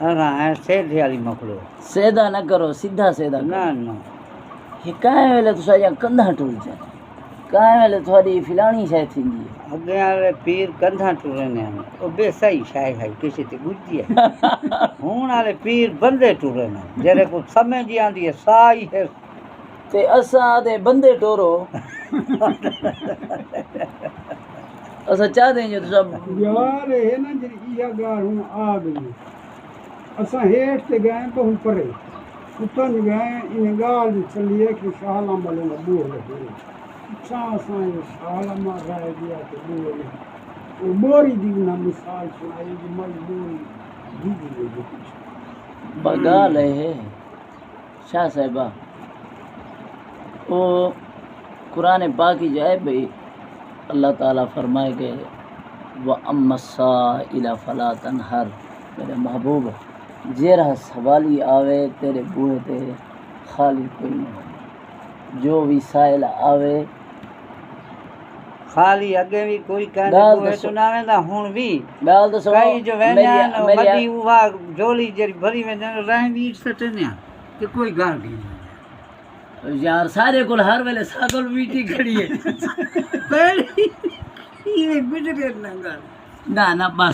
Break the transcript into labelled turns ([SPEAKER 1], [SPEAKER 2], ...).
[SPEAKER 1] ہاں سیدھی والی مکڑو
[SPEAKER 2] سیدھا نہ کرو سیدھا سیدھا
[SPEAKER 1] نہ نہ
[SPEAKER 2] یہ کہیں ویلے تو سارا کندھا ٹر جائے کہیں ویلے تھوڑی فلانی شے تھیندی ہے
[SPEAKER 1] اگے والے پیر کندھا ٹرنے ہیں وہ بے صحیح شے ہے کسی تے گجی ہے ہون والے پیر بندے ٹرنے جڑے کو سمجھ آندی ہے سائی ہے
[SPEAKER 2] تے اساں دے بندے ٹورو اساں چاہ دیں جو تو
[SPEAKER 3] یار ہے نا جی یہ گال ہوں آ گئی اساں ہیٹھ تے گئے تو ہن پرے اتن گئے ان گال دی چلی ہے کہ شالا ملے نہ بوہ لگے اساں یہ شالا مار رہے دیا تے بوہ لگے وہ موری دی نہ مثال سنائی کہ مجبوری دی دی
[SPEAKER 2] بگال ہے شاہ صاحبہ وہ قرآن پاک کی جائے بھئی اللہ تعالیٰ فرمائے کہ وَأَمَّا السَّائِلَ فَلَا تَنْهَرْ میرے محبوب جیرہ سوالی آوے تیرے بوئے تے خالی کوئی نہیں جو بھی سائل آوے
[SPEAKER 1] خالی اگے بھی کوئی کہنے
[SPEAKER 2] گال
[SPEAKER 1] بوئے
[SPEAKER 2] دسو
[SPEAKER 1] تو نہ ویندا ہن بھی
[SPEAKER 2] گال تو سو
[SPEAKER 1] کئی جو ویندا
[SPEAKER 2] میری
[SPEAKER 1] مدی ہوا جولی جڑی بھری ویندا رہ بھی سٹنے کہ کوئی گال نہیں
[SPEAKER 2] یار سارے کول ہر ویلے ساکل میٹی کھڑی ہے
[SPEAKER 1] پہلی یہ بڑے نہ گال
[SPEAKER 2] نہ بس